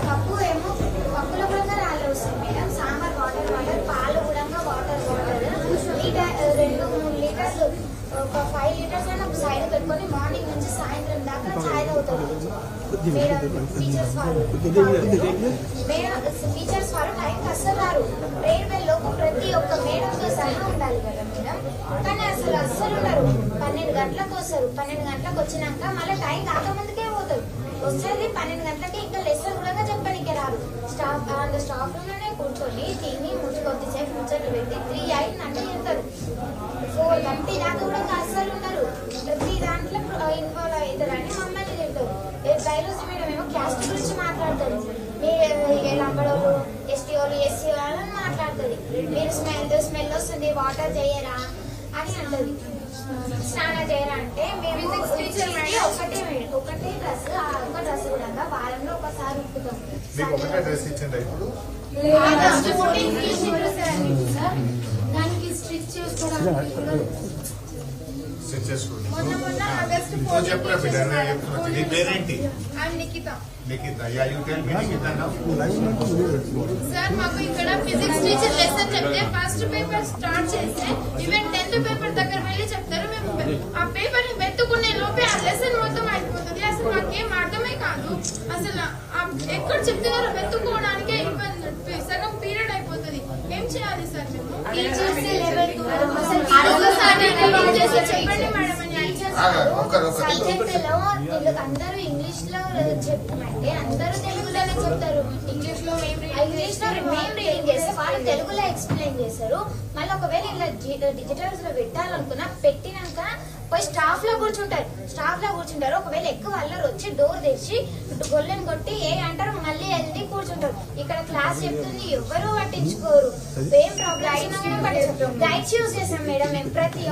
పప్పు ఏమో పప్పులో కూడా రాళ్ళు వస్తుంది మేడం. సాంబార్ వాటర్ వాటర్, పాలు కూడా వాటర్ వాటర్, లీటర్ 2-3 లీటర్లు ఒక 5 లీటర్స్ అయినా సైడ్ పెట్టుకొని మార్నింగ్ నుంచి సాయంత్రం దాకా చాయ్ తాగుతుంది మేడం. టీచర్స్ వాళ్ళు టైంకి అస్సలు రారు. ప్రేయర్ బెల్ లోపు ప్రతి ఒక్క మేడంతో సహా ఉండాలి కదా మేడం. కానీ అస్సలు ఉండరు. 12 గంటలకు వస్తారు. 12 గంటలకు వచ్చినాక మళ్ళీ టైం కాకముందుకే పోతారు. వస్తుంది 12 గంటలకి ఇంకా లెసన్ కూడా చెప్పడానికి రారు. స్టాఫ్ రూమ్లోనే కూర్చొని తిని కొద్దిసేపు ముచ్చట్లు పెట్టి 3 అయిందంటే చెప్తారు. 4:30 దాకా కూడా అస్సలు ఉండరు. ప్రతి దాంట్లో ఇన్వాల్వ్ అవుతారని మమ్మల్ని చెప్తారు. బయాలజీ మేడం ఏమో క్యాస్ట్ గురించి మాట్లాడతారు. మీరు లంబడోళ్ళు, ఎస్టీఓలు, ఎస్సీ వాళ్ళని మాట్లాడుతుంది. మీరు స్మెల్ వస్తుంది వాటర్ చేయరా అని అంటది. స్నానం చేయరా అంటే మేము ఒకటే డ్రెస్, ఆ ఒక్క డ్రెస్ కూడా వారంలో ఒకసారి ఉప్పుతాం. దానికి స్టిచ్ చేసుకోవడానికి సార్ మాకు ఇక్కడ ఫిజిక్స్ టీచర్ లెసన్ చెప్తే ఫస్ట్ పేపర్ స్టార్ట్ చేస్తే ఈవెన్ 10th పేపర్ దగ్గర వెళ్ళి చెప్తారు. మేము ఆ పేపర్ ని వెతుకునే లోపే ఆ లెసన్ మొత్తం అయిపోతుంది. అసలు మాకేం అర్థమే కాదు. అసలు ఎక్కడ చెప్తున్నారో వెతుక్కోవడానికే ఇబ్బంది. సగం పీరియడ్ అయిపోతుంది. ఏం చేయాలి సార్ మేము? చెప్పండి మేడం. అందరూ ఇంగ్లీష్ లో చెప్పమంటే అందరూ తెలుగులోనే చెప్తారు. ఇంగ్లీష్ లో మేము రీడింగ్ చేస్తే వాళ్ళు తెలుగులో ఎక్స్ప్లెయిన్ చేస్తారు. మళ్ళీ ఒకవేళ ఇలా డిజిటల్స్ లో పెట్టాలనుకున్నా పెట్టినాక పోయి స్టాఫ్ లో కూర్చుంటారు. ఒకవేళ ఎక్కువ అల్లరి వచ్చి డోర్ తెచ్చి గొల్లెని కొట్టి ఏ అంటారు మళ్ళీ వెళ్ళి కూర్చుంటారు. ఇక్కడ క్లాస్ చెప్తుంది ఎవరు పట్టించుకోరు. ఏం ప్రాబ్లం గైడ్స్ యూజ్ చేస్తాం మేడం. మేము ప్రతి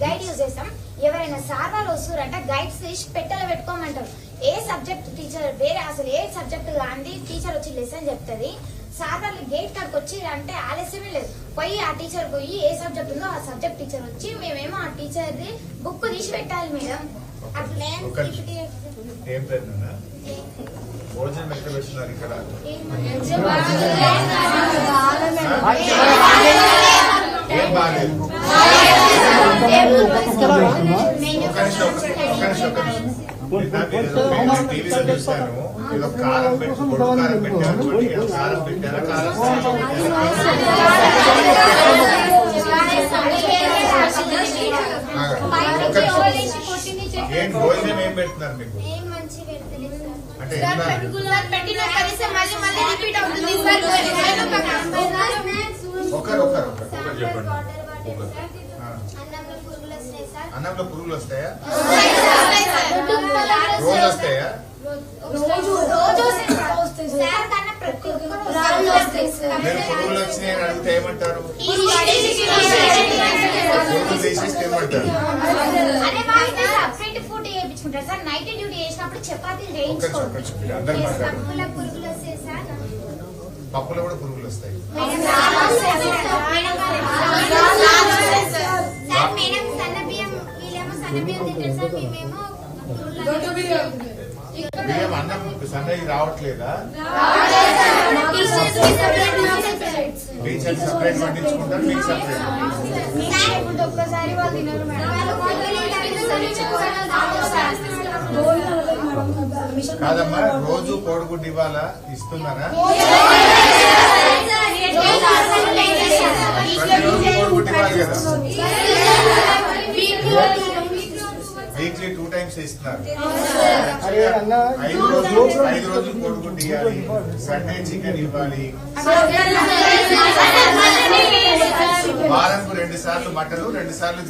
గైడ్ యూజ్ చేస్తాం. ఎవరైనా సార్ వాళ్ళు వస్తారంటే గైడ్స్ తీసి పెట్టెలో పెట్టుకోమంటారు. ఏ సబ్జెక్ట్ టీచర్ వేరే అసలు ఏ సబ్జెక్ట్ కానీ టీచర్ వచ్చి లెసన్ చెప్తుంది. సార్ వాళ్ళు గేట్ కాడికి వచ్చి అంటే ఆలస్యమే లేదు. పోయి ఆ టీచర్ పోయి ఏ సబ్జెక్ట్ ఉందో ఆ సబ్జెక్ట్ టీచర్ వచ్చి మేమేమో ఆ టీచర్ది బుక్ తీసి పెట్టాలి మేడం. అట్లే భోజనం ఎక్కడ పెడుతున్నారు? ఇక్కడ ఏం బాగాలేదు. టీవీలో చూస్తాను ఏదో కారం పెట్టి కారం పెట్టారు. కారం పెట్టారా? కారం ఏం భోజనం ఏం పెడుతున్నారు మీకు? అంటే ఒకరు చెప్పండి. అన్నంలో పురుగులు వస్తాయా? రోజు వస్తాయా? మీరు పురుగులు వచ్చినాయని అడిగితే ఏమంటారు? పురుగులు తీసేస్తే ఏమంటారు? సార్ నైట్ డ్యూటీ చేసినప్పుడు చపాతీలు చేయించుకోండి. పప్పులో కూడా పురుగులు వస్తాయి. బియ్యం అన్నం సన్నది రావట్లేదా? టీచర్ సపరేట్ పండించుకుంటారు, మీకు సపరేట్. ఒక్కసారి వాళ్ళు తినరు మేడం. కాదమ్మా, రోజు కోడిగుడ్డు ఇవ్వాలా? ఇస్తున్నారా? ప్రతిరోజు కోడిగుడ్డు ఇవ్వాలి కదా. వీక్లీ 2 times ఇస్తున్నారు. 5 రోజులు కోడిగుడ్డు ఇవ్వాలి. సండే చికెన్ ఇవ్వాలి. వారానికి 2 సార్లు మటన్, 2 సార్లు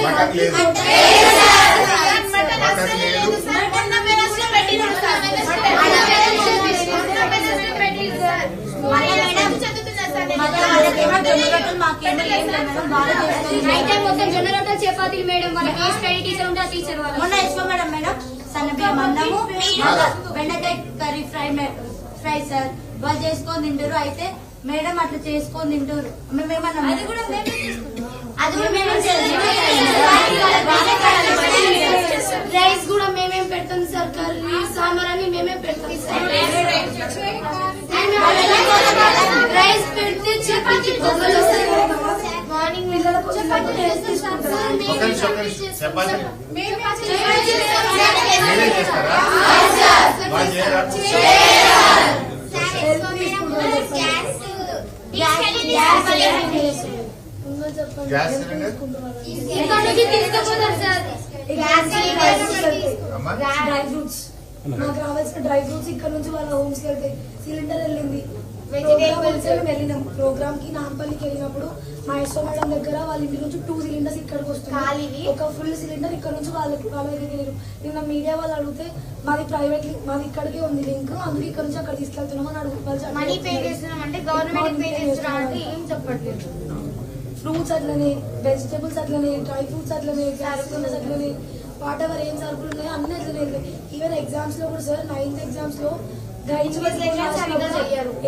మటన్ లేదు. మటన్ లేదు. జొన్న చపాతీలు మేడం. వాళ్ళకి స్టడీ టీచర్ ఉంటే టీచర్ మొన్న ఎస్ఓ మేడం సన్నబియ్యం అన్నము బెండకాయ కర్రీ ఫ్రై సార్ వాళ్ళు చేసుకొని తింటారు. అయితే మేడం అట్లా చేసుకొని తింటారు మేమేమన్నా అది కూడా మేమే తీసుకుంటాం. అది కూడా మేమే రైస్ కూడా మేమేం పెడతాం సార్, కర్రీ సాంబార్ అని మేమే పెడతాం సార్. రైస్ పెడితే చపాతీ పొగలు వస్తాయి. మార్నింగ్ చపాతీ చేసుకుంటాం సార్. ఒక నిమిషం చపాతీ మేమే మీరే చేస్తారా? వాళ్ళు చేయరా? గ్యాస్ సిలిండర్ ఇక్కడ నుంచి తీసుకుపోతారు సార్. అమ్మా డ్రై ఫ్రూట్స్ మాకు రావాల్సిన డ్రై ఫ్రూట్స్ ఇక్కడ నుంచి వాళ్ళ హోమ్స్ కి వెళ్తాయి. సిలిండర్ వెళ్ళింది. Vegetables వెళ్ళినాం ప్రోగ్రామ్ కి నాంపల్లికి వెళ్ళినప్పుడు మా యశ్వ మేడం దగ్గర వాళ్ళ ఇంటి నుంచి 2 సిలిండర్స్ ఇక్కడికి వస్తుంది. ఖాళీవి. ఒక ఫుల్ సిలిండర్ ఇక్కడ నుంచి వాళ్ళ దగ్గరికి వెళ్ళారు. నిన్న మీడియా వాళ్ళు అడిగితే మాది ప్రైవేట్ మాది ఇక్కడికే ఉంది లింక్, అందుకే ఇక్కడ నుంచి అక్కడ తీసుకెళ్తున్నాం అని అడుగుతారు. మనీ పే చేస్తున్నాం అంటే గవర్నమెంట్ పే చేస్తున్నాం అంటే ఏం చెప్పట్లేదు. ఫ్రూట్స్ అట్లనే, వెజిటేబుల్స్ అట్లనే, డ్రై ఫ్రూట్స్ అట్లనే, సరుకులు అట్లనే, వాట్ ఎవర్ ఏం సరుకులు ఉన్నాయో అన్ని అట్లనే వెళ్తాయి. ఈవెన్ ఎగ్జామ్స్ లో కూడా సార్ 9th ఎగ్జామ్స్ లో గైడ్స్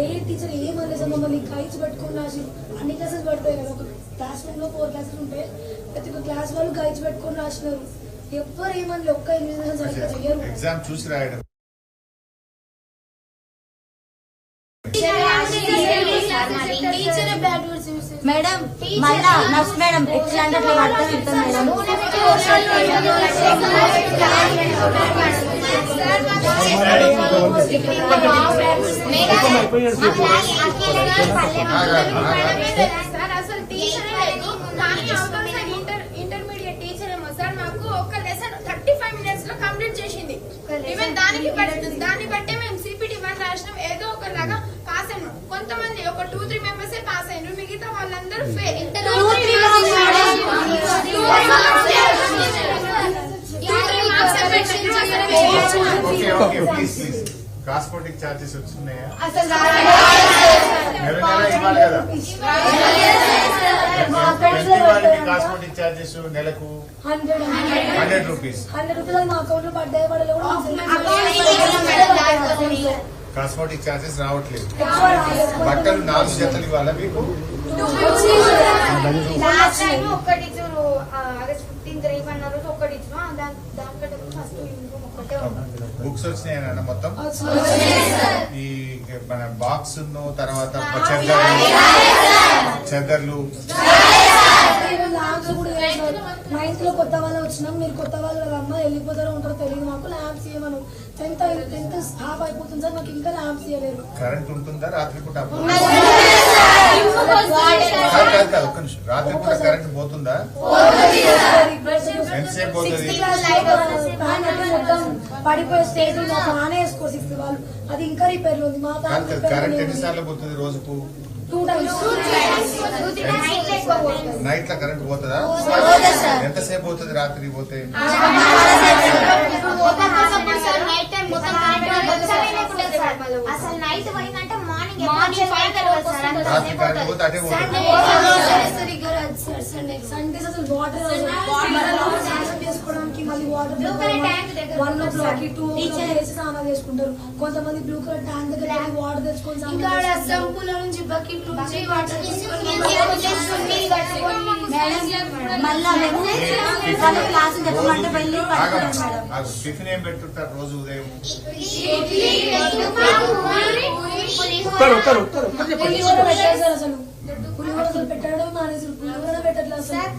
ఏ టీచర్ ఏమన్నా సార్ మమ్మల్ని గైడ్స్ పెట్టుకుని రాసి అన్ని క్లాసెస్ పడిపోయాయి కదా. ఒక క్లాస్ రూమ్ లో 4 క్లాసులు ఉంటే ప్రతి ఒక్క క్లాస్ వాళ్ళు గైడ్స్ పెట్టుకుని రాసినారు. ఎవ్వరు ఏమన్నా ఒక్క ఇన్విజిలేషన్ సరిగ్గా చెయ్యరు. ఎగ్జామ్ చూసి రాయడం టీచర్ బ్యాడ్ వర్డ్స్ యూస్ చేస్తారు. మేడం మళ్ళా నర్స్ మేడం ఎట్లా అంటే అట్లా పడతాం ఇస్తాం మేడం. సార్ అసలు టీచరే లేదు, కానీ అవుతాం సార్ ఇంటర్మీడియట్ టీచర్ ఏమో సార్ మాకు ఒక లెసన్ 35 minutes లో కంప్లీట్ చేసింది. ఈవెన్ దాన్ని బట్టే మేము CPT 1 రాసినాం. ఏదో ఒకలాగా పాస్ అయినాం. కొంతమంది ఒక 2-3 మెంబర్స్ పాస్ అయినారు, మిగతా వాళ్ళందరూ fail. Okay okay please please transporting charges వచ్చినాయా? నెల నెల ఇవ్వాలి కదా. ప్రతి వాళ్ళకి ట్రాన్స్పోర్టింగ్ ఛార్జెస్ నెలకు 100 రూపీస్. 100 రూపాయలు మా అకౌంట్ లో పడ్డాయి పడలేదు కూడా ట్రాన్స్పోర్టింగ్ ఛార్జెస్ రావట్లేదు. బట్టలు 4 జతలు ఇవ్వాలా మీకు? లాస్ట్ టైం ఒక్కటి ఇచ్చారు, ఆగస్ట్ 15th రేపు అన్న రోజు ఒక్కటి ఇచ్చారు. దానికంటే ఫస్ట్ యూనిఫామ్ ఒక్కటే ఉంది. బుక్స్ వచ్చినాయన్న మొత్తం? ఈ మన బాక్స్ తర్వాత చెద్దర్లు ల్యాబ్స్ కూడా 9th లో కొత్త వాళ్ళు వచ్చినాం. మీరు కొత్త వాళ్ళు కదమ్మా, వెళ్ళిపోతారో ఉంటారో తెలియదు మాకు. ల్యాబ్స్ ఇవ్వమను. 10th హాఫ్ అయిపోతుంది సార్, మాకు ఇంకా ల్యాబ్స్ ఇవ్వలేరు. కరెంట్ ఉంటుందా రాత్రి పూట? ఒక్క నిమిషం, రాత్రి పూట కరెంట్ పోతుందా? ఎంతసేపు పోతుంది? పడిపోయే స్టేజ్ బాగానే వేసుకోరు 6th వాళ్ళు. అది ఇంకా రిపేర్ లో ఉంది. మా కరెంట్ ఎన్నిసార్లు పోతుంది రోజుకు? 2 times. నైట్ లో కరెంట్ పోతుందా? ఎంతసేపు పోతుంది రాత్రి పోతే? అసలు నైట్ పోయిందంటే మార్నింగ్ రాత్రి కరెంట్ పోతే అటే పోతుంది. సండేస్ అసలు వాటర్ చేసుకోవడానికి మళ్ళీ వాటర్ 1 o'clock 2 o'clock స్నానం చేసుకుంటారు. కొంతమంది బ్లూ కలర్ ట్యాంక్ దగ్గర వాటర్ తెచ్చుకొని ఇంకా సంపుల నుంచి బకెట్ నుంచి వాటర్ మళ్ళా మేము వాళ్ళ క్లాస్ చెప్పమంటే వెళ్ళి పడుతున్నాం మేడం. టిఫిన్ ఏం పెట్టుంటారు రోజు ఉదయం? పులిహోర పెట్టారు సార్. అసలు పులిహోర పెట్టడం మానేసి పులిహోర పెట్టట్లేదు సార్.